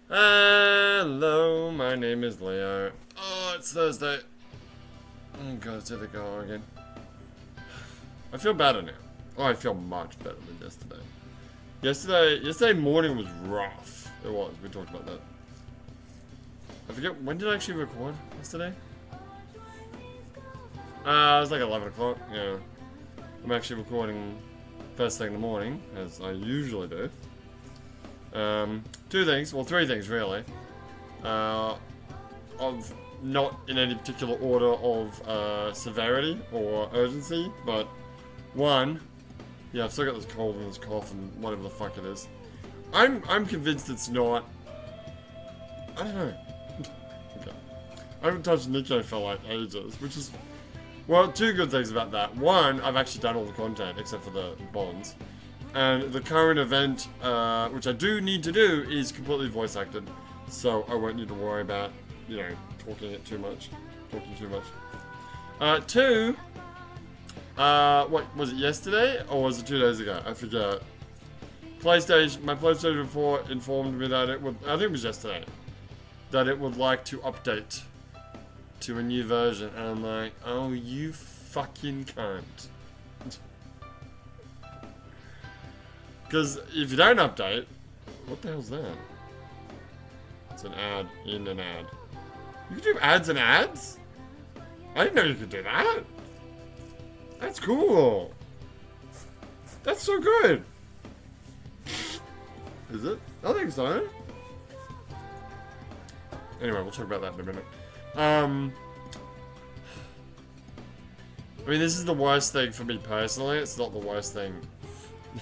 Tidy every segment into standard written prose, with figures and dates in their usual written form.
Hello, my name is Leo. Oh, it's Thursday. Oh god, it's the go again. I feel better now. Oh, I feel much better than yesterday. Yesterday morning was rough. It was. We talked about that. I forget, when did I actually record yesterday? It was like 11 o'clock, yeah. I'm actually recording first thing in the morning, as I usually do. Two things, well, three things really. Of not in any particular order of severity or urgency, but one, yeah, I've still got this cold and this cough and whatever the fuck it is. I'm convinced it's not. I don't know. Okay. I haven't touched Nico for like ages, which is, well, two good things about that. One, I've actually done all the content except for the bonds. And the current event, which I do need to do, is completely voice acted. So I won't need to worry about, talking too much. Two, what, was it yesterday? Or was it 2 days ago? I forget. My PlayStation 4 informed me that it would, I think it was yesterday, that it would like to update to a new version. And I'm like, oh, you fucking cunt. Because if you don't update, what the hell's that? It's an ad in an ad. You can do ads and ads? I didn't know you could do that. That's cool. That's so good. Is it? I think so. Anyway, we'll talk about that in a minute. I mean, this is the worst thing for me personally. It's not the worst thing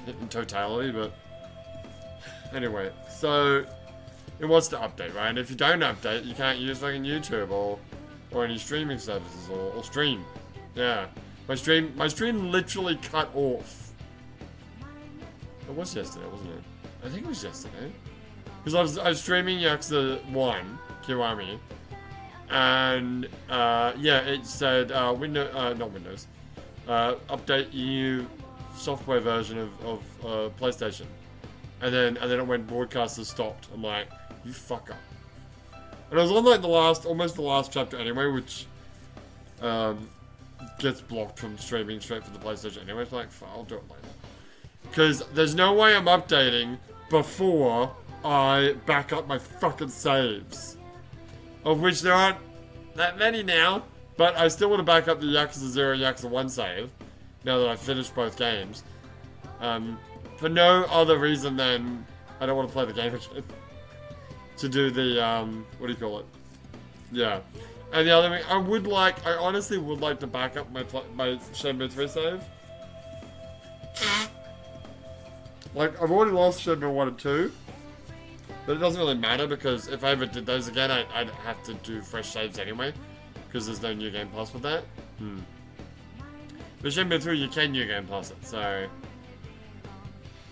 in totality, but anyway, so it wants to update, right? And if you don't update, you can't use fucking YouTube or any streaming services or stream. Yeah, my stream literally cut off. It was yesterday, wasn't it? I think it was yesterday, because I was streaming Yakuza 1 Kiwami, and yeah, it said not Windows, update EU software version of PlayStation, and then it went broadcast has stopped. I'm like, you fucker. And I was on like almost the last chapter anyway, which gets blocked from streaming straight from the PlayStation anyway. It's like, I'll do it later, because there's no way I'm updating before I back up my fucking saves, of which there aren't that many now. But I still want to back up the Yakuza 0 and Yakuza 1 save now that I've finished both games, for no other reason than I don't want to play the game again. To do the, what do you call it? Yeah. And the other thing, I honestly would like to back up my Shenmue 3 save. Like, I've already lost Shenmue 1 and 2, but it doesn't really matter, because if I ever did those again, I'd have to do fresh saves anyway, because there's no New Game Plus with that. But Shenmue 3, you can New Game Plus it, so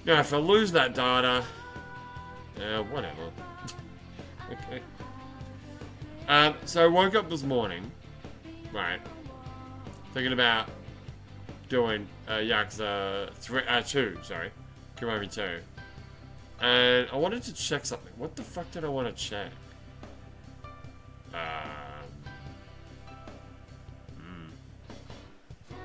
yeah, if I lose that data, whatever. Okay. So I woke up this morning, right, thinking about doing Yakuza 2, sorry, Kiwami 2. And I wanted to check something. What the fuck did I want to check?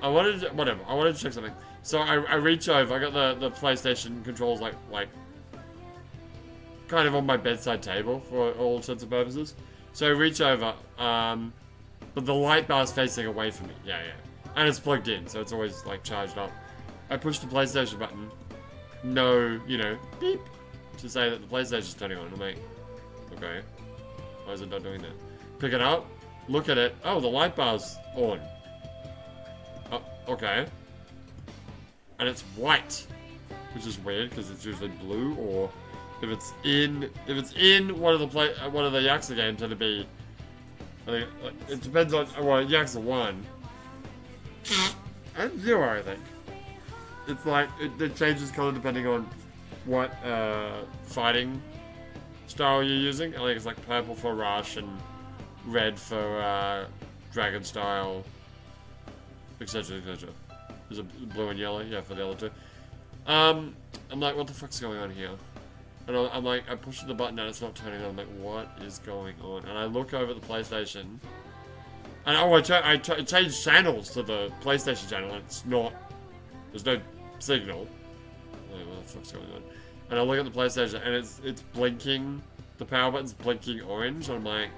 I wanted to check something. So I reach over. I got the PlayStation controls like kind of on my bedside table for all intents and purposes. So I reach over, but the light bar is facing away from me. Yeah. And it's plugged in, so it's always like charged up. I push the PlayStation button. No, beep, to say that the PlayStation's turning on. I'm like, okay, why is it not doing that? Pick it up, look at it. Oh, the light bar's on. Oh, okay. And it's white, which is weird because it's usually blue. Or if it's in one of the Yakuza games, it'd be. I think it depends on Yakuza 1 and 0. I think it's like it changes color depending on what fighting style you're using. I think it's like purple for Rush and red for Dragon style, etc. There's a blue and yellow, yeah, for the other two. I'm like, what the fuck's going on here? And I'm like, I push the button and it's not turning on. I'm like, what is going on? And I look over at the PlayStation. And I changed channels to the PlayStation channel and it's not, there's no signal. Wait, what the fuck's going on? And I look at the PlayStation and it's blinking, the power button's blinking orange. And I'm like,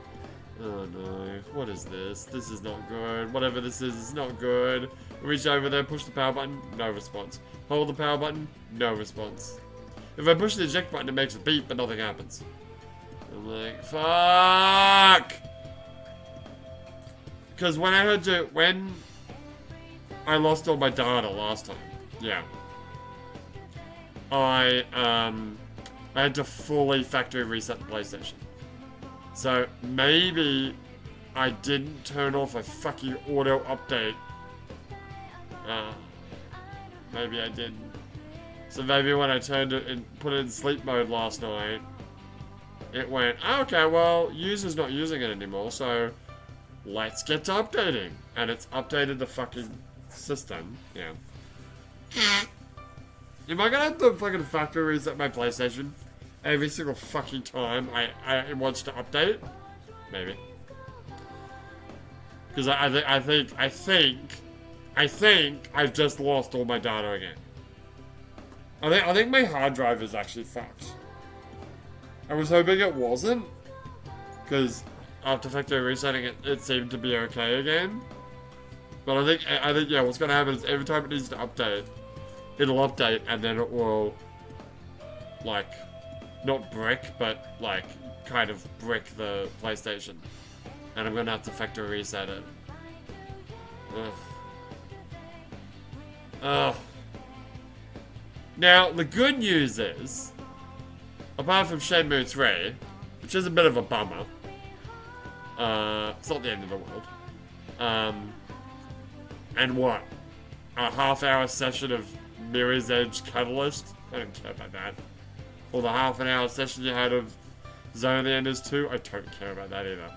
oh no, what is this? This is not good. Whatever this is, it's not good. Reach over there, push the power button, no response. Hold the power button, no response. If I push the eject button, it makes a beep, but nothing happens. I'm like, fuck! Because when I lost all my data last time, yeah, I had to fully factory reset the PlayStation. So maybe I didn't turn off a fucking auto update. Maybe I didn't. So maybe when I turned it and put it in sleep mode last night, it went, oh, okay, well, user's not using it anymore, so let's get to updating. And it's updated the fucking system. Yeah. Am I gonna have to fucking factory reset my PlayStation every single fucking time it wants to update? Maybe. Because I think I've just lost all my data again. I think my hard drive is actually fucked. I was hoping it wasn't, because after factory resetting it seemed to be okay again. But I think yeah, what's gonna happen is every time it needs to update, it'll update and then it will, like, not brick, but like kind of brick the PlayStation, and I'm gonna have to factory reset it. Ugh. Ugh. Now, the good news is, apart from Shenmue 3, which is a bit of a bummer, it's not the end of the world, and what? A half-hour session of Mirror's Edge Catalyst? I don't care about that. Or the half-an-hour session you had of Zone of the Enders 2? I don't care about that either.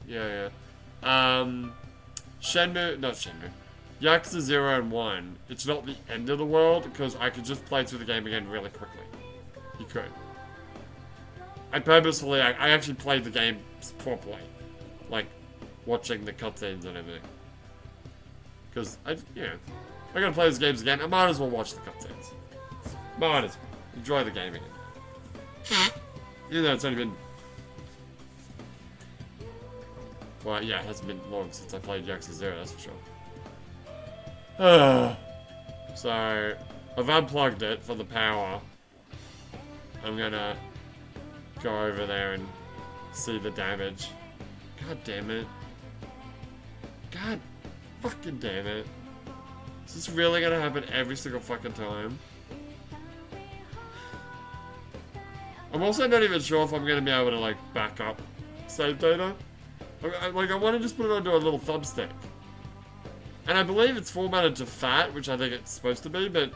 Yeah. Yakuza 0 and 1, it's not the end of the world, because I could just play through the game again really quickly. You could. I actually played the game properly. Like, watching the cutscenes and everything. Because, I'm gonna play these games again, I might as well watch the cutscenes. Might as well. Enjoy the game again. Even though it's only been... Well, yeah, it hasn't been long since I played Yakuza 0, that's for sure. So, I've unplugged it for the power. I'm gonna go over there and see the damage. God damn it. God fucking damn it. Is this really gonna happen every single fucking time? I'm also not even sure if I'm gonna be able to, like, back up save data. I want to just put it onto a little thumbstick. And I believe it's formatted to FAT, which I think it's supposed to be, but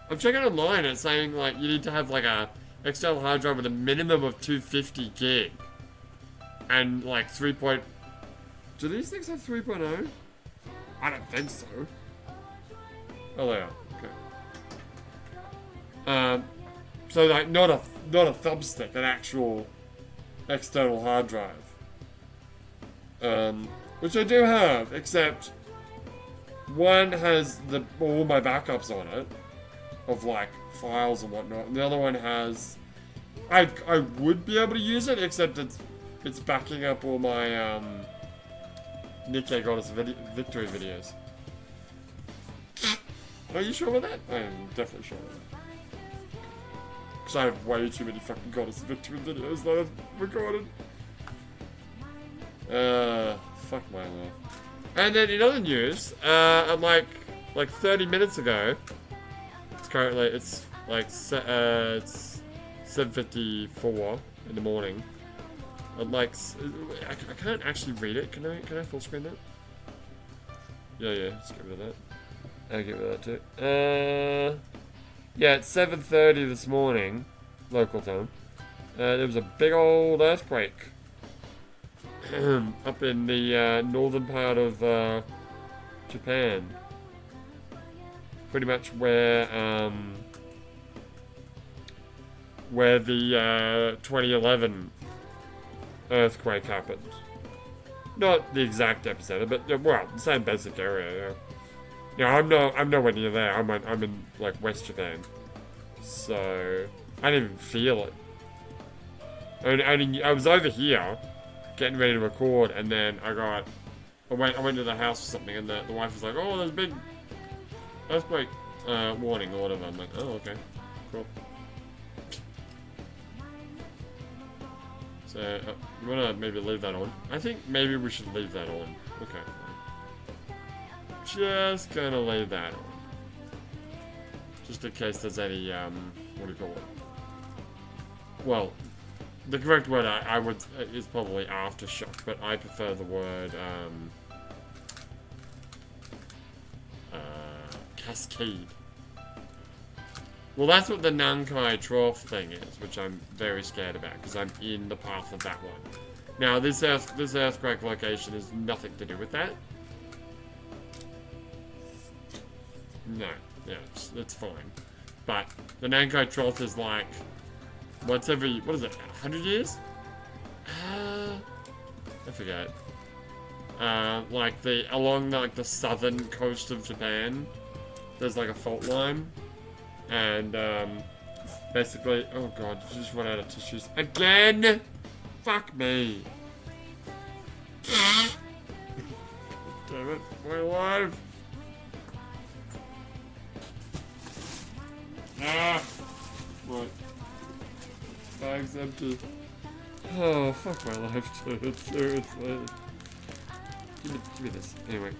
I'm checking online and it's saying, like, you need to have, like, a external hard drive with a minimum of 250 gig. And, like, 3. Do these things have 3.0? I don't think so. Oh, they are. Okay. So, like, not a thumbstick, an actual external hard drive. Which I do have, except one has all my backups on it, of like files and whatnot, and the other one has, I would be able to use it, except it's backing up all my Nikkei Goddess Victory videos. Are you sure about that? I am definitely sure about that. Because I have way too many fucking Goddess Victory videos that I've recorded. Fuck my life. And then in other news, like 30 minutes ago, it's 7:54 in the morning. And like, I can't actually read it. Can I full screen that? Yeah, let's get rid of that. I'll get rid of that too. Yeah, it's 7:30 this morning, local time. There was a big old earthquake up in the northern part of Japan. Pretty much where where the 2011 earthquake happened. Not the exact epicenter, but well, the same basic area. Yeah, I'm nowhere near there. I'm in like West Japan, so I didn't even feel it. I was over here, getting ready to record, and then I went to the house or something, and the wife was like, "Oh, there's a big earthquake warning or whatever." I'm like, "Oh, okay, cool." So, you wanna maybe leave that on? I think maybe we should leave that on. Okay. Just gonna leave that on. Just in case there's any, what do you call it? Well, the correct word I would, is probably aftershock, but I prefer the word, cascade. Well, that's what the Nankai Trough thing is, which I'm very scared about, because I'm in the path of that one. Now, this earthquake location has nothing to do with that. No, yeah, it's fine. But the Nankai Trough is like, once every, what is it, 100 years? I forget. Like along like the southern coast of Japan, there's like a fault line. And, basically, oh god, did you just run out of tissues? Again! Fuck me. Damn it, my life. Ah! Right. Bag's empty. Oh, fuck my life, dude. Seriously. Give me this. Anyway.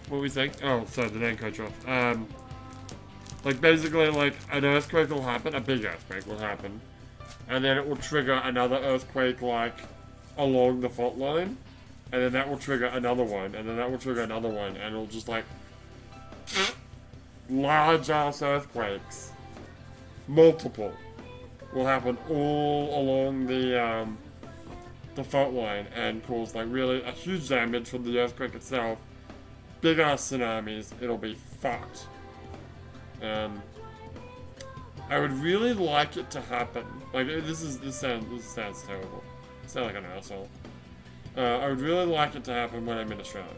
What were we saying? Oh, sorry, the Nankai Trough. Like, basically, like, an earthquake will happen, a big earthquake will happen, and then it will trigger another earthquake, like, along the fault line, and then that will trigger another one, and then that will trigger another one, and it'll just, like, large-ass earthquakes, multiple, will happen all along the fault line, and cause, like, really a huge damage from the earthquake itself, big-ass tsunamis, it'll be fucked. I would really like it to happen. Like, this sounds terrible. I sound like an asshole. I would really like it to happen when I'm in Australia.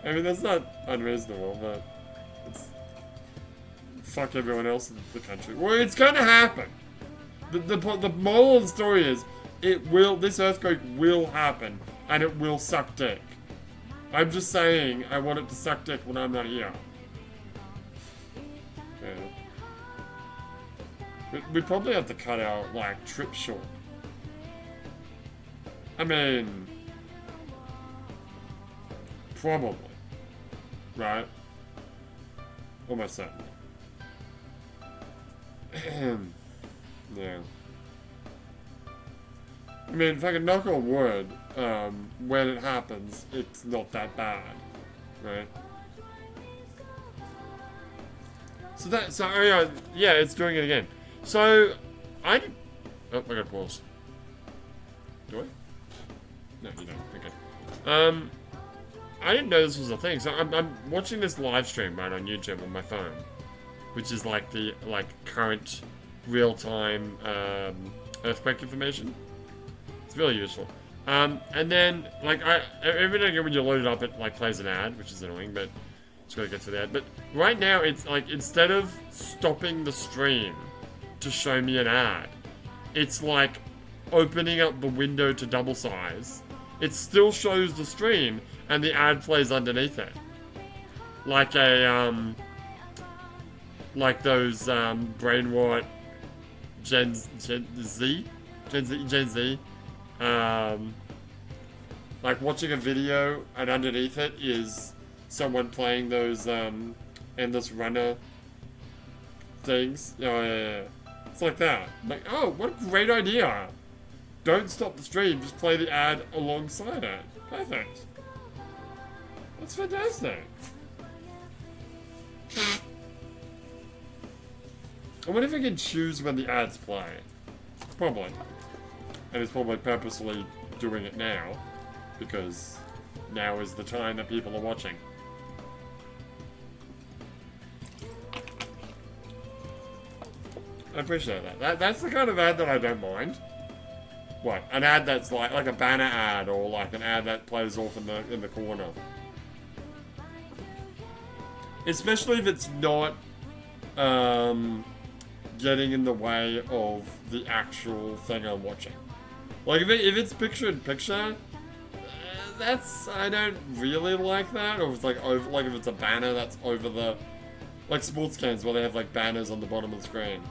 I mean, that's not unreasonable, but it's fuck everyone else in the country. Well, it's gonna happen. The moral of the story is, this earthquake will happen, and it will suck dick. I'm just saying, I want it to suck dick when I'm not here. We probably have to cut our, like, trip short. I mean... Probably. Right? Almost certainly. Yeah. I mean, if I can knock on wood, when it happens, it's not that bad. Right? Yeah, it's doing it again. So, oh, I gotta pause. Do I? No, you don't. Okay. I didn't know this was a thing. So I'm watching this live stream right on YouTube on my phone, which is like the current real-time earthquake information. It's really useful. And then every now and again when you load it up, it like plays an ad, which is annoying, but it's gotta get to that. But right now, it's like instead of stopping the stream to show me an ad, it's like opening up the window to double size. It still shows the stream, and the ad plays underneath it, like a like those brainwashed Gen Z, like watching a video, and underneath it is someone playing those endless runner things. Oh yeah. It's like that. Like, oh, what a great idea. Don't stop the stream, just play the ad alongside it. Perfect. That's fantastic. I wonder if I can choose when the ads play. Probably. And it's probably purposely doing it now, because now is the time that people are watching. I appreciate that. That's the kind of ad that I don't mind. What? An ad that's like a banner ad, or like an ad that plays off in the corner. Especially if it's not getting in the way of the actual thing I'm watching. Like if it's picture in picture, that's, I don't really like that. Or if it's like over, like if it's a banner that's over the, like sports games where they have like banners on the bottom of the screen.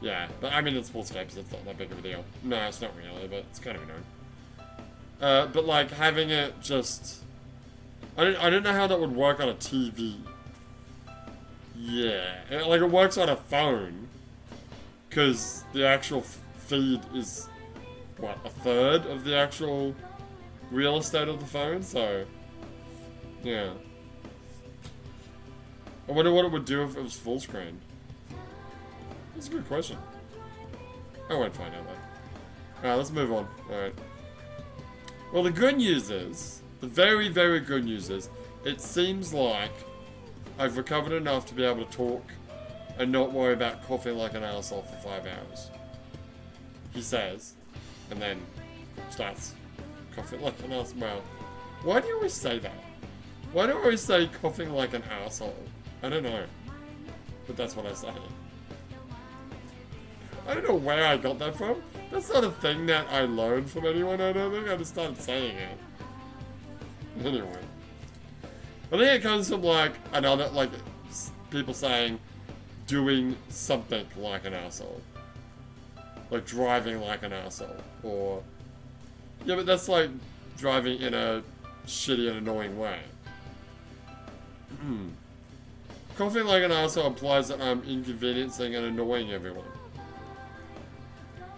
Yeah, but I mean in sports games it's not that big of a deal. No, it's not really, but it's kind of annoying. But like having it just, I don't know how that would work on a TV. Yeah, like it works on a phone, because the actual feed is, what, a third of the actual real estate of the phone, so, yeah. I wonder what it would do if it was full screen. That's a good question. I won't find out though. Alright, let's move on. Alright. Well, the good news is, the very, very good news is, it seems like I've recovered enough to be able to talk and not worry about coughing like an arsehole for 5 hours. He says, and then starts coughing like an arsehole. Well, why do you always say that? Why do I always say coughing like an arsehole? I don't know. But that's what I say. I don't know where I got that from. That's not a thing that I learned from anyone, I don't think. I just started saying it. Anyway. I think it comes from, like, another, like, people saying, doing something like an asshole. Like, driving like an asshole. Or, yeah, but that's like driving in a shitty and annoying way. Coughing like an asshole implies that I'm inconveniencing and annoying everyone.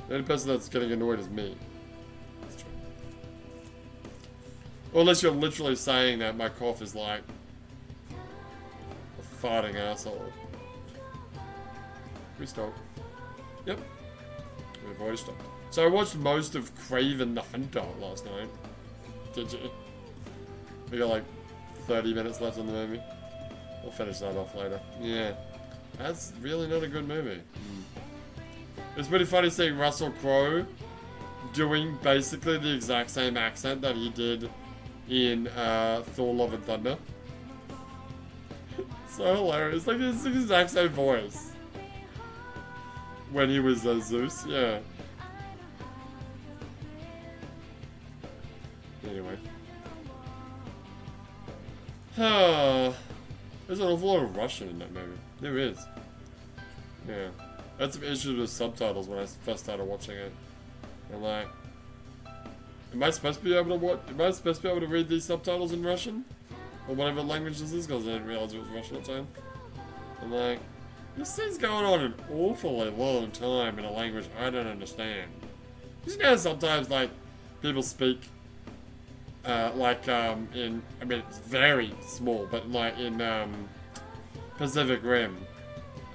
The only person that's getting annoyed is me. That's true. Or unless you're literally saying that my cough is like a farting asshole. We stopped. Yep. We've already stopped. So I watched most of Kraven the Hunter last night. Did you? We got like 30 minutes left on the movie. We'll finish that off later. Yeah. That's really not a good movie. It's pretty funny seeing Russell Crowe doing basically the exact same accent that he did in Thor Love and Thunder. So hilarious. Like, it's the exact same voice. When he was Zeus, yeah. Anyway. There's an awful lot of Russian in that movie. There is. Yeah. I had some issues with subtitles when I first started watching it. I'm like, am I supposed to be able to watch? Am I supposed to be able to read these subtitles in Russian, or whatever language this is? Because I didn't realize it was Russian at the time. I'm like, this thing's going on an awfully long time in a language I don't understand. Because you know, sometimes like people speak, in, I mean, it's very small, but like in Pacific Rim,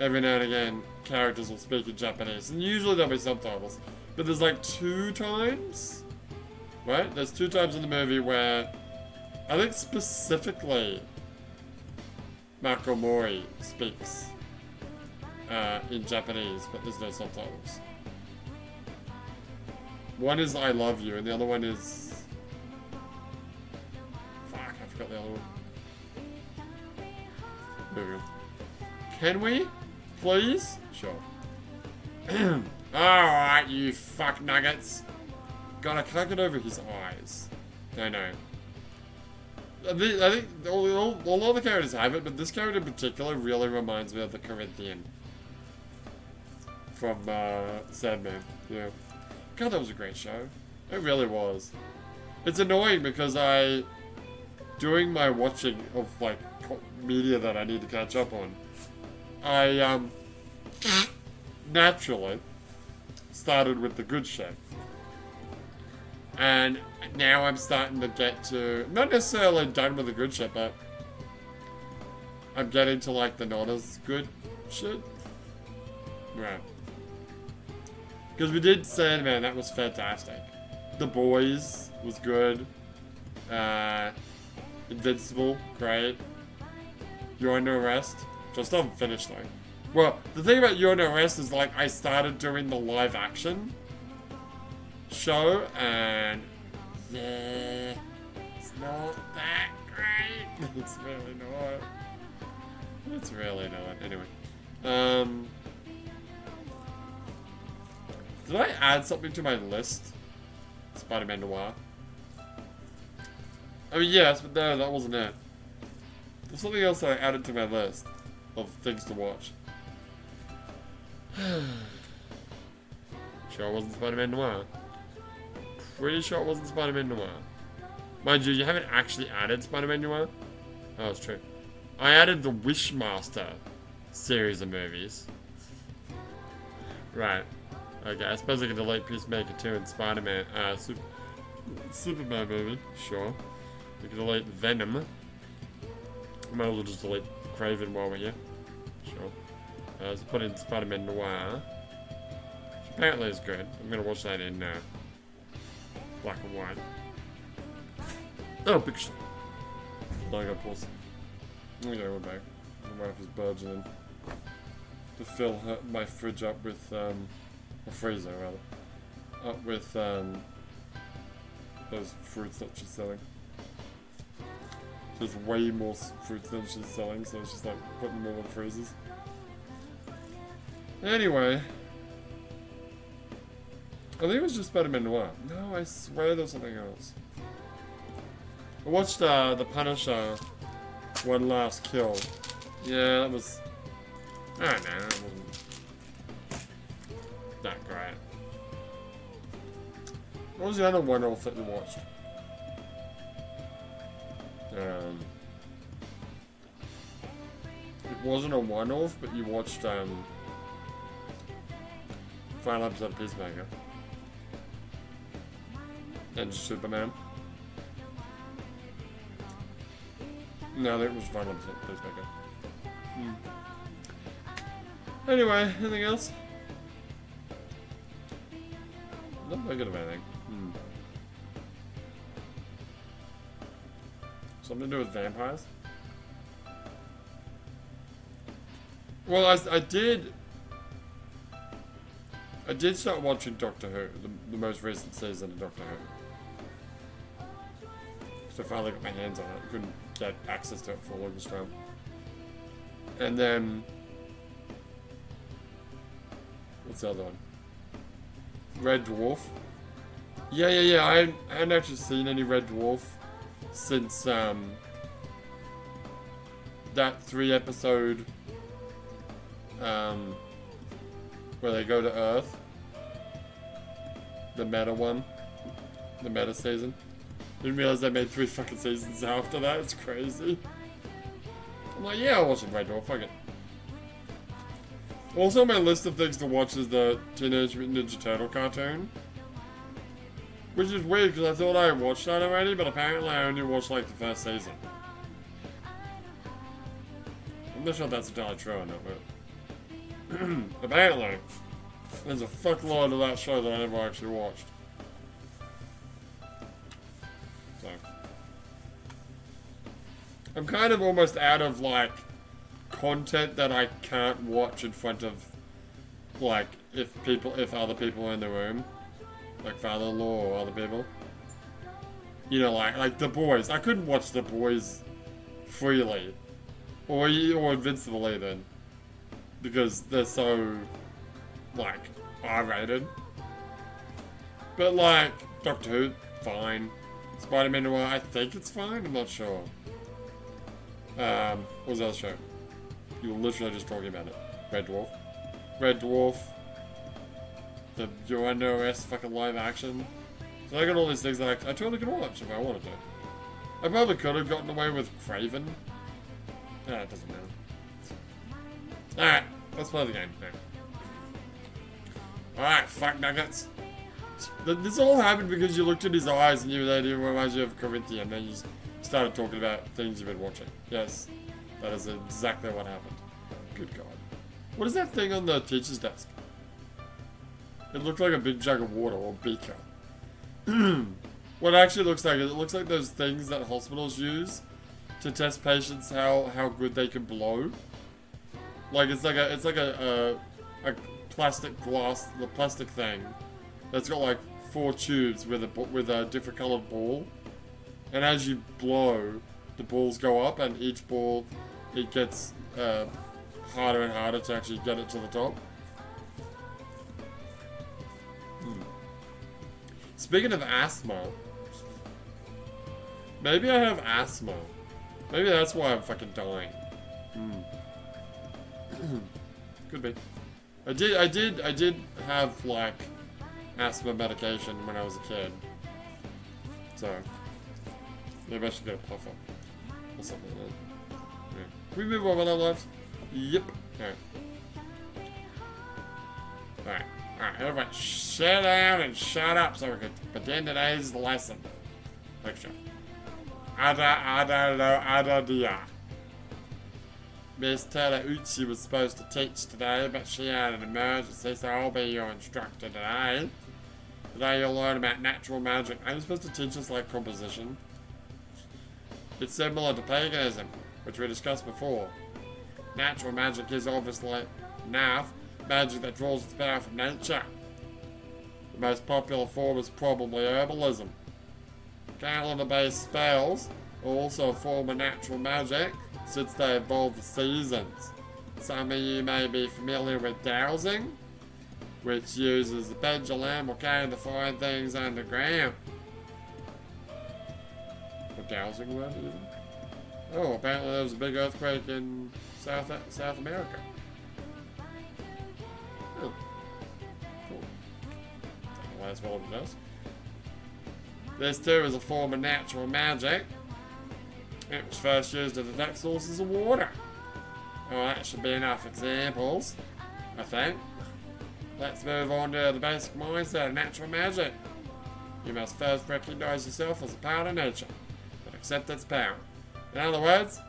every now and again, characters will speak in Japanese, and usually there'll be subtitles. But there's like 2 times, right? There's 2 times in the movie where, I think specifically, Mako Mori speaks in Japanese, but there's no subtitles. One is I love you, and the other one is... Fuck, I forgot the other one. There we go. Can we? Please? Sure. Alright, you fuck nuggets. God, I can't get over his eyes. I know. I think all the characters have it, but this character in particular really reminds me of the Corinthian. From, Sandman. Yeah. God, that was a great show. It really was. It's annoying because doing my watching of, like, media that I need to catch up on, I, naturally started with The Good Chef. And now I'm starting to get to, not necessarily done with The Good Chef, but I'm getting to, like, the not as good shit. Right. Because we did Sandman, that was fantastic. The Boys was good. Invincible, great. You're Under Arrest, just unfinished though. Well, the thing about UNOS is like I started doing the live action show and yeah, it's not that great. It's really not. It's really not. Anyway, did I add something to my list? Spider-Man Noir. I mean, yes, but no, that wasn't it. There's something else I added to my list of things to watch. Sure it wasn't Spider-Man Noir. Pretty sure it wasn't Spider-Man Noir. Mind you, you haven't actually added Spider-Man Noir. Oh, it's true. I added the Wishmaster series of movies. Right. Okay, I suppose I can delete Peacemaker 2 and Spider-Man, Superman movie. Sure. We can delete Venom. Might as well just delete Craven while we're here. Sure. So put in Spider-Man Noir. Which apparently is good. I'm gonna watch that in black and white. Oh, picture. No, I gotta pause. Okay, we're back. My wife is burgeoning to fill my fridge up with a freezer rather, up with those fruits that she's selling. There's way more fruits than she's selling, so it's just like putting them all in the freezers. Anyway, I think it was just Spider-Man Noir. No, I swear there's something else. I watched The Punisher, One Last Kill. Yeah, that was... I don't know, that wasn't that great. What was the other one-off that you watched? It wasn't a one-off, but you watched final episode of Peacemaker and Superman. No, that was final episode of Peacemaker. Anyway, anything else? Not very good of anything. Something to do with vampires? Well, I did start watching Doctor Who, the most recent season of Doctor Who. So I finally got my hands on it. I couldn't get access to it for the longest time. And then... what's the other one? Red Dwarf. Yeah. I hadn't actually seen any Red Dwarf since that 3-episode where they go to Earth. The meta one. The meta season. Didn't realize they made 3 fucking seasons after that. It's crazy. I'm like, yeah, I'll watch Red Dwarf. Fuck it. Also on my list of things to watch is the Teenage Mutant Ninja Turtle cartoon. Which is weird because I thought I watched that already, but apparently I only watched like the first season. I'm not sure if that's entirely true or not, but apparently there's a fuckload of that show that I never actually watched. So I'm kind of almost out of like content that I can't watch in front of like if other people are in the room. Like father-in-law or other people. You know, like The Boys. I couldn't watch The Boys freely. Or Invincible even. Because they're so, like, R-rated. But like, Doctor Who, fine. Spider-Man Noir, I think it's fine, I'm not sure. What was the other show? You were literally just talking about it. Red Dwarf. Red Dwarf. The UNOS fucking live action. So I got all these things that I totally could watch if I wanted to. I probably could have gotten away with Craven. Yeah, it doesn't matter. Alright, let's play the game now. Alright, fuck nuggets. This all happened because you looked at his eyes and you didn't realize you have Corinthian, and then you started talking about things you've been watching. Yes, that is exactly what happened. Good God. What is that thing on the teacher's desk? It looked like a big jug of water or beaker. What it actually looks like is it looks like those things that hospitals use to test patients how good they can blow. Like it's like a plastic glass, the plastic thing that's got like 4 tubes with a different colored ball, and as you blow, the balls go up, and each ball it gets harder and harder to actually get it to the top. Speaking of asthma, maybe I have asthma. Maybe that's why I'm fucking dying. Could be. I did have like asthma medication when I was a kid. So maybe I should get a puffer or something like that. Yeah. Can we move on with our lives? Yep. Alright. Alright. Alright, everybody shut down and shut up so we can begin today's lesson. Lecture. Ada. Miss Terauchi was supposed to teach today, but she had an emergency, so I'll be your instructor today. Today you'll learn about natural magic. Are you supposed to teach us like composition? It's similar to paganism, which we discussed before. Natural magic is obviously magic that draws its power from nature. The most popular form is probably herbalism. Calendar-based spells are also a form of natural magic, since they involve the seasons. Some of you may be familiar with dowsing, which uses the pendulum or cane to find things underground. What dowsing word even? Oh, apparently there was a big earthquake in South America. Oh. Cool. Don't know why that's relevant to us. This too is a form of natural magic. It was first used to detect sources of water. Oh, that should be enough examples, I think. Let's move on to the basic mindset of natural magic. You must first recognize yourself as a part of nature, and accept its power. In other words,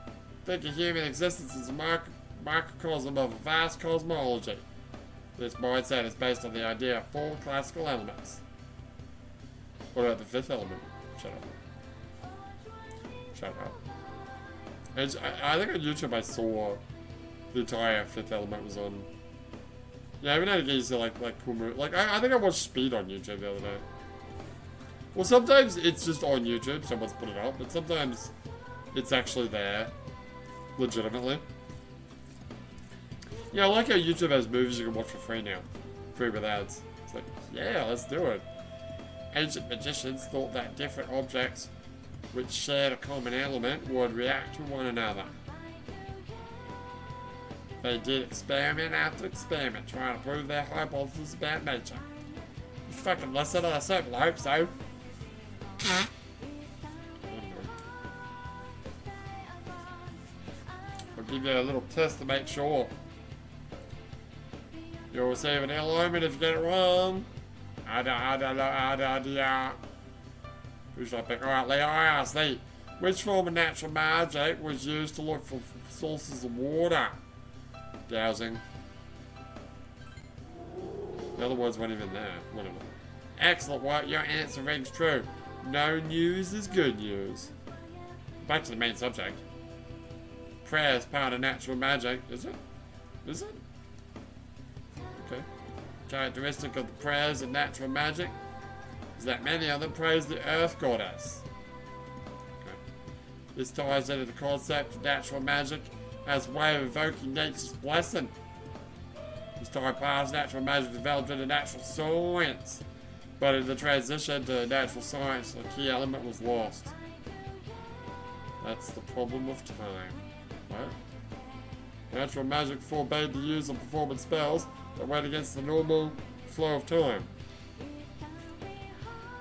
think of human existence as a microcosm of a vast cosmology. This mindset is based on the idea of 4 classical elements. What about the 5th element? Shut up. Shut up. I think on YouTube I saw the entire 5th element was on. Yeah, every now and again you see like cool movies. Like I think I watched Speed on YouTube the other day. Well, sometimes it's just on YouTube, someone's put it up, but sometimes it's actually there, legitimately. Yeah, I like how YouTube has movies you can watch for free now, free with ads. It's like, yeah, let's do it. Ancient magicians thought that different objects which shared a common element would react to one another. They did experiment after experiment trying to prove their hypothesis about nature. You fucking listen, I certainly hope so. I'll give you a little test to make sure. You'll receive an ill omen if you get it wrong. Who should I pick? Alright, Leo, I ask thee. Which form of natural magic was used to look for sources of water? Dowsing. The other words weren't even there. Whatever. Excellent work, your answer rings true. No news is good news. Back to the main subject. Prayer is part of natural magic, is it? Is it? Okay. Characteristic of the prayers of natural magic is that many of them praise the earth goddess. Okay. This ties into the concept of natural magic as a way of invoking nature's blessing. This time past, natural magic developed into natural science, but in the transition to natural science, a key element was lost. That's the problem of time, right? Natural magic forbade the use of performance spells that went against the normal flow of time.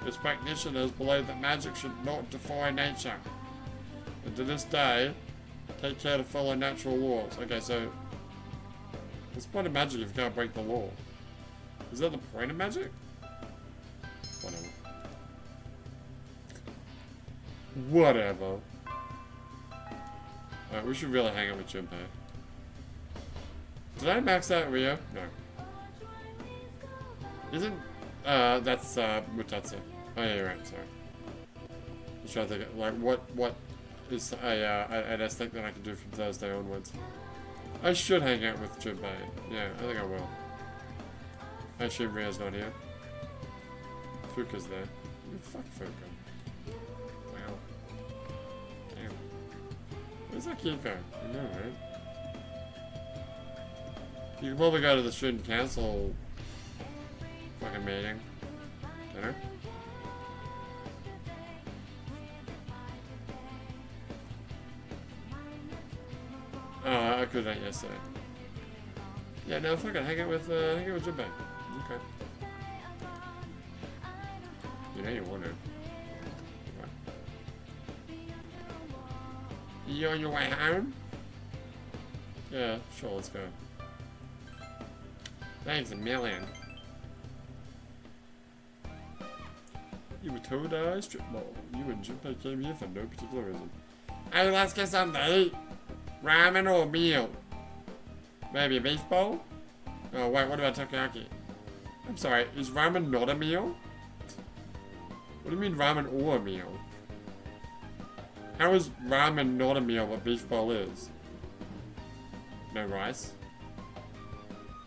Its practitioners believed that magic should not defy nature, and to this day, take care to follow natural laws. Okay, so what's the point of magic if you can't break the law? Is that the point of magic? Whatever. Whatever. Alright, we should really hang out with Junpei. Did I max out Rio? No. Isn't, that's, Mutatsu. Oh yeah, you're right, sorry. I'm trying to think, like, what is an aesthetic that I can do from Thursday onwards? I should hang out with Junpei. Yeah, I think I will. I assume Rio's not here. Fuka's there. Fuck Fuka. Wow. Damn. Where's that kid go? I know, right? You can probably go to the student council fucking meeting. You know? Oh, I could have yesterday. Yeah, no, fucking hang out with Junpei. Okay. You know you want to. You on your way home? Yeah, sure, let's go. Thanks a million. You were told I strip mall. You and Junpei came here for no particular reason. Hey, let's get something to eat. Ramen or meal? Maybe a beef bowl? Oh wait, what about takoyaki? I'm sorry, is ramen not a meal? What do you mean ramen or a meal? How is ramen not a meal but beef bowl is? No rice?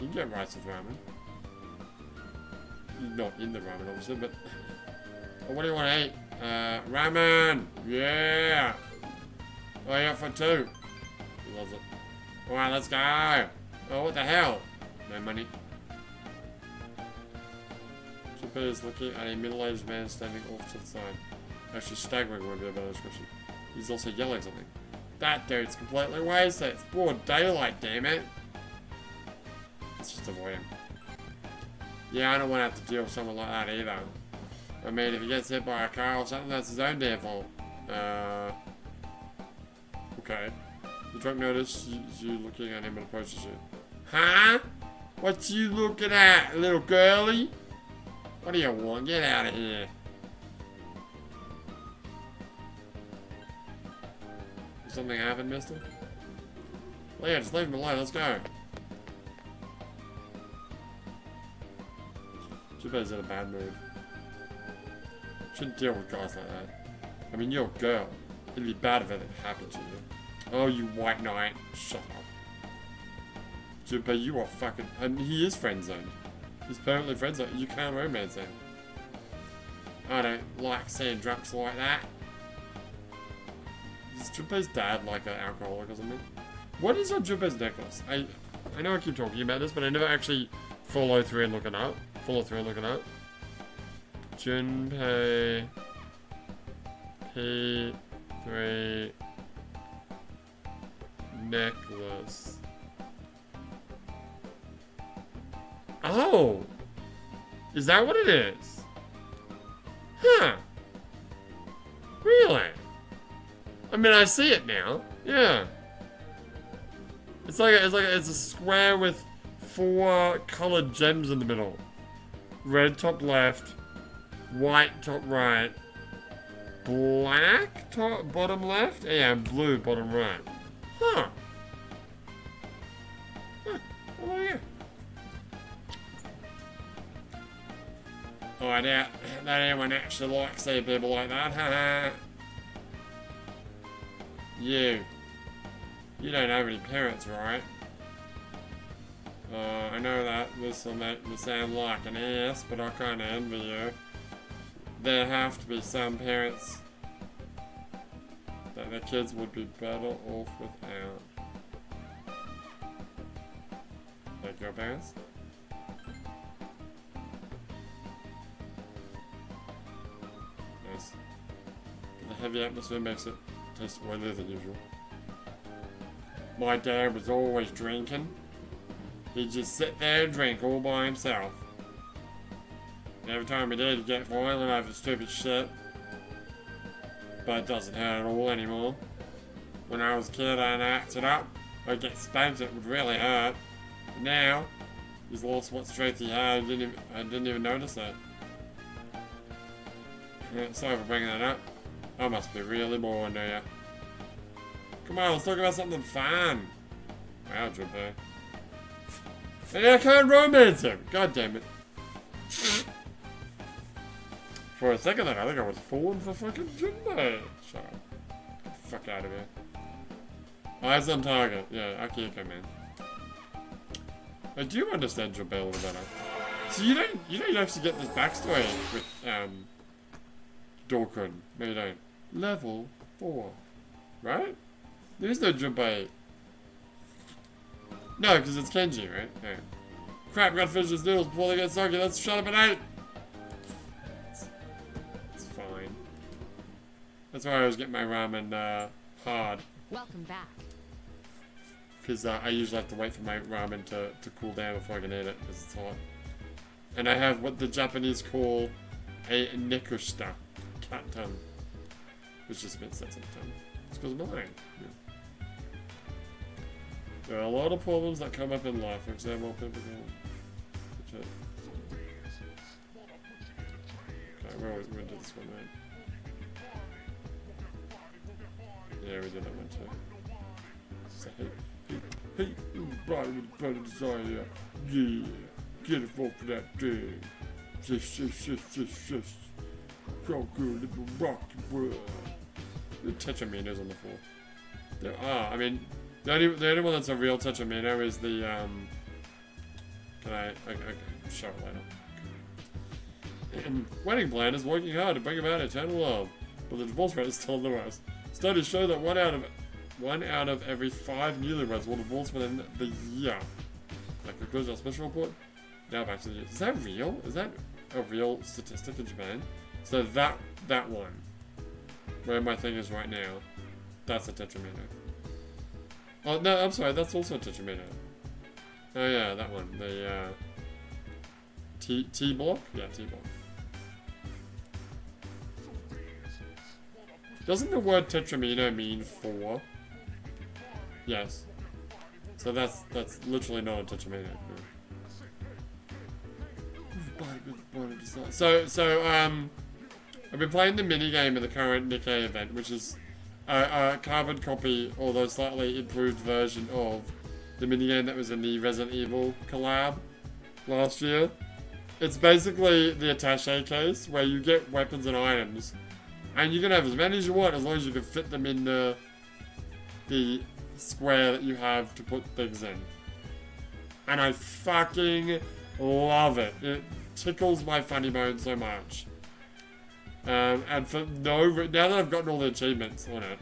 You can get rice with ramen. Not in the ramen obviously, but... Oh, what do you want to eat? Ramen! Yeah! Oh, yeah, for two. He loves it. Alright, let's go! Oh, what the hell? No money. Junpei is looking at a middle-aged man standing off to the side. Actually, staggering would be a better description. He's also yelling something. That dude's completely wasted. It's broad daylight, damn it. Let's just avoid him. Yeah, I don't want to have to deal with someone like that either. I mean, if he gets hit by a car or something, that's his own damn fault. Okay. The drunk notices you looking at him and approaches you. Huh? What you looking at, little girlie? What do you want? Get out of here. Did something happen, mister? Leah, just leave him alone. Let's go. Junpei's in a bad mood. Shouldn't deal with guys like that. I mean, you're a girl. It'd be bad if anything happened to you. Oh, you white knight. Shut up. Junpei, you are fucking... And he is friend-zoned. He's permanently friend-zoned. You can't romance him. I don't like seeing drunks like that. Is Junpei's dad like an alcoholic or something? What is on Junpei's necklace? I know I keep talking about this, but I never actually follow through and look it up. Junpei P3 necklace. Oh! Is that what it is? Huh. Really? I mean, I see it now. Yeah. It's a square with 4 colored gems in the middle. Red top left, white top right, black top bottom left, yeah, and blue bottom right. Huh. Oh yeah. Oh, I doubt that anyone actually likes seeing people like that. Haha. You don't have any parents, right? I know that this will make me sound like an ass, but I kinda envy you. There have to be some parents that their kids would be better off without. Like your parents? Nice. The heavy atmosphere makes it taste wetter than usual. My dad was always drinking. He'd just sit there and drink all by himself. And every time he did, he'd get violent over stupid shit. But it doesn't hurt at all anymore. When I was a kid and I acted up, I'd get spanked, it would really hurt. But now, he's lost what strength he had, I didn't even notice it. Sorry for bringing that up. I must be really bored, do ya? Come on, let's talk about something fun. Wow, Junpei. And I can't romance him. God damn it. For a second there, I think I was falling for fucking Junpei. Shut up. Get the fuck out of here. Eyes on target. Yeah, Akihiko, man. I do understand Junpei a little better. So you don't actually get this backstory with Dorkun. No, you don't. Level 4, right? There's no Junpei. No, because it's Kenji, right? Yeah. Crap, gotta finish these noodles before they get soggy. Let's shut up at 8. It's fine. That's why I always get my ramen hard. Welcome back. Because I usually have to wait for my ramen to cool down before I can eat it, because it's hot. And I have what the Japanese call a nekushita, cat tongue. Which just means that's on the tongue. It's because of mine. Yeah. There are a lot of problems that come up in life. For example, people go... Okay, we're going to do this one, right? Yeah, we did that one too. So, hey, everybody with a better desire. Yeah, get it for that thing. Shush. So good, it will rock your world. The Tetramino's on the floor. There are, I mean, the only one that's a real Tetramino is the, can I show it later. Wedding planners working hard to bring about eternal love, but the divorce rate is still the worst. Studies show that one out of every 5 newlyweds will divorce within the year. That concludes our special report. Now back to the news. Is that real? Is that a real statistic in Japan? So that one, where my thing is right now, that's a Tetramino. Oh no, I'm sorry, that's also a Tetramino. Oh yeah, that one, the T block, yeah, T block. Doesn't the word Tetramino mean 4? Yes. So that's literally not a Tetramino. No. So I've been playing the minigame in the current Nikkei event, which is a carbon copy, although slightly improved version of the minigame that was in the Resident Evil collab last year. It's basically the attaché case, where you get weapons and items, and you can have as many as you want, as long as you can fit them in the square that you have to put things in. And I fucking love it. It tickles my funny bone so much. And for now that I've gotten all the achievements on it,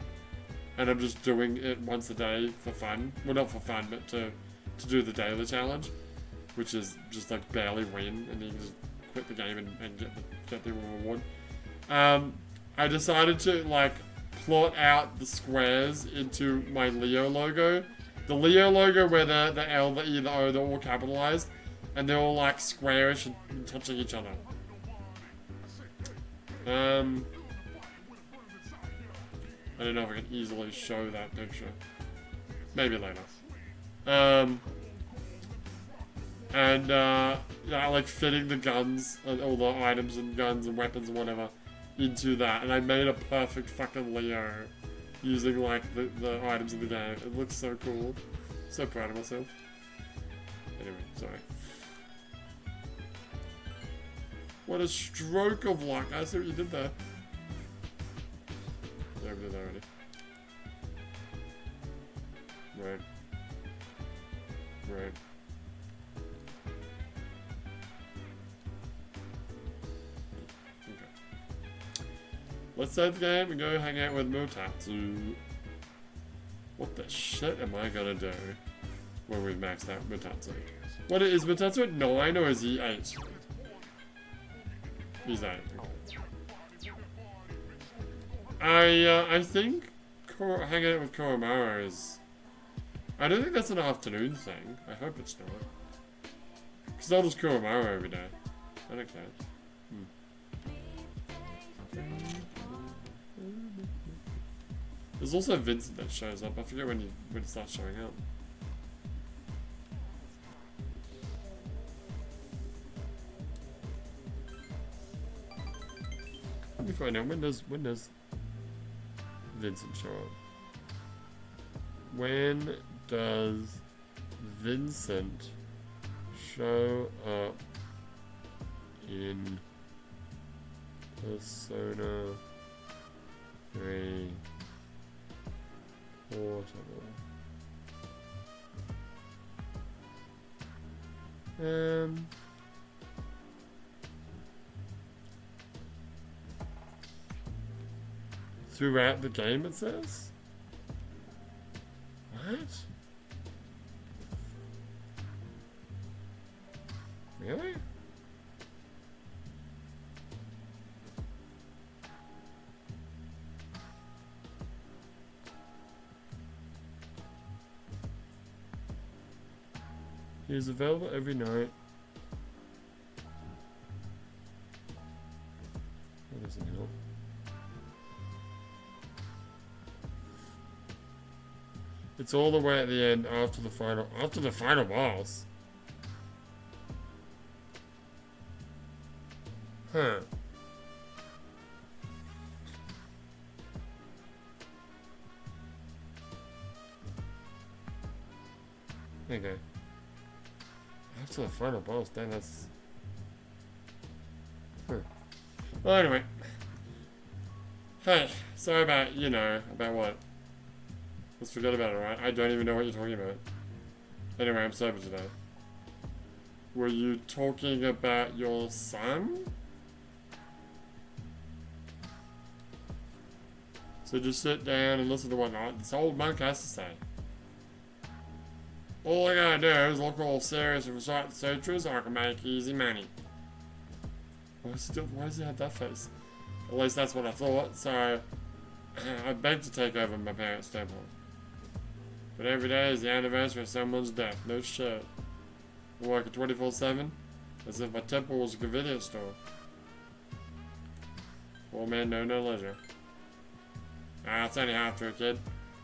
and I'm just doing it once a day for fun. Well, not for fun, but to do the daily challenge, which is just like barely win, and you can just quit the game and get the reward. I decided to like plot out the squares into my Leo logo. The Leo logo where the L, the E, the O, they're all capitalized, and they're all like squarish and touching each other. I don't know if I can easily show that picture. Maybe later. Yeah, like fitting the guns and all the items and guns and weapons and whatever into that, and I made a perfect fucking Leo using like the items in the game. It looks so cool. So proud of myself. Anyway, sorry. What a stroke of luck. I see what you did there. Yeah, we did that already. Right. Right. Okay. Let's save the game and go hang out with Mutatsu. What the shit am I gonna do when we've maxed out Mutatsu? What is Mutatsu at 9 or is he 8? He's 8. I think hanging out with Koromaru is... I don't think that's an afternoon thing. I hope it's not. Because I'll just Koromaru every day. I don't care. There's also Vincent that shows up. I forget when it starts showing up. Let me find out when does Vincent show up? When does Vincent show up in Persona 3 Portable? Throughout the game, it says? What? Really? He is available every night. That doesn't help. It's all the way at the end after the final boss. Huh. Okay. After the final boss, then that's... Huh. Well, anyway. Hey, sorry about, about what? Let's forget about it, alright? I don't even know what you're talking about. Anyway, I'm sober today. Were you talking about your son? So just sit down and listen to what this old monk has to say. All I gotta do is look all serious and recite the sutras, I can make easy money. Why does he have that face? At least that's what I thought, so I begged to take over my parents' temple. But every day is the anniversary of someone's death, no shit. I work at 24/7, as if my temple was a convenience store. Poor man, no leisure. It's only half true, kid.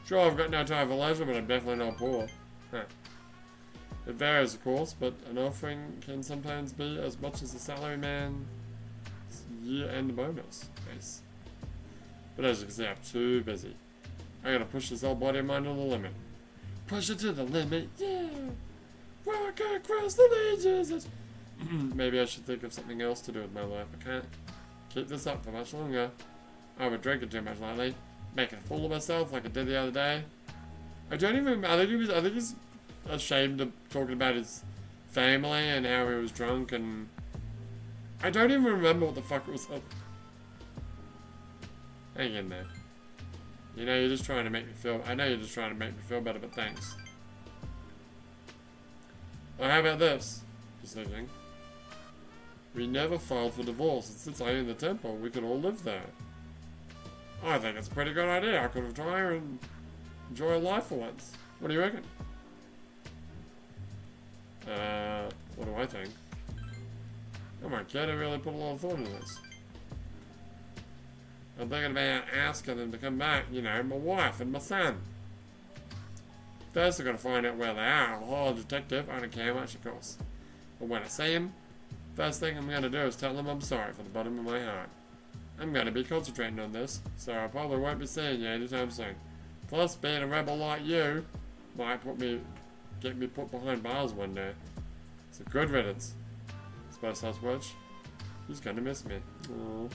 Sure, I've got no time for leisure, but I'm definitely not poor. Huh. It varies, of course, but an offering can sometimes be as much as a salaryman's year-end bonus. Nice. But as you can see, I'm too busy. I gotta push this old body of mine to the limit. Push it to the limit, yeah! Walk across the ages! Maybe I should think of something else to do with my life. I can't keep this up for much longer. I've been drinking too much lately, making a fool of myself like I did the other day. I think he's ashamed of talking about his family and how he was drunk, and I don't even remember what the fuck it was. Hang in there. You're just trying to make me feel... I know you're just trying to make me feel better, but thanks. Well, how about this? Just thinking. We never filed for divorce, and since I own the temple, we could all live there. I think it's a pretty good idea. I could retire and enjoy life for once. What do you reckon? What do I think? Oh my god, I really put a lot of thought into this. I'm thinking about asking them to come back, my wife and my son. First, I gotta find out where they are. I'll hire a detective, I don't care how much it costs. But when I see him, first thing I'm gonna do is tell them I'm sorry from the bottom of my heart. I'm gonna be concentrating on this, so I probably won't be seeing you anytime soon. Plus, being a rebel like you might get me put behind bars one day. So good riddance. Suppose Sasquatch, he's gonna miss me. Aww.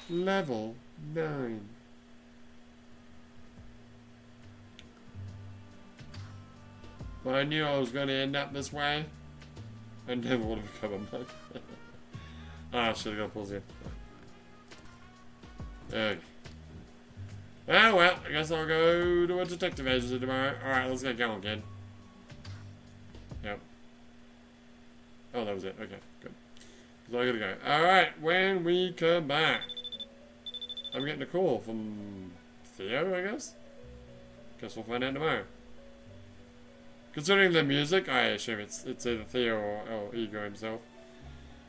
Level 9. Well, I knew I was going to end up this way. I never would have become a monk. I should have got pulls in. Okay. Oh well, I guess I'll go to a detective agency tomorrow. Alright, let's get going, kid. Yep. Oh, that was it. Okay, good. So I gotta go. Alright, when we come back, I'm getting a call from Theo, I guess? Guess we'll find out tomorrow. Considering the music, I assume it's either Theo or Ego himself.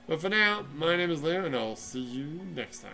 But for now, my name is Leo, and I'll see you next time.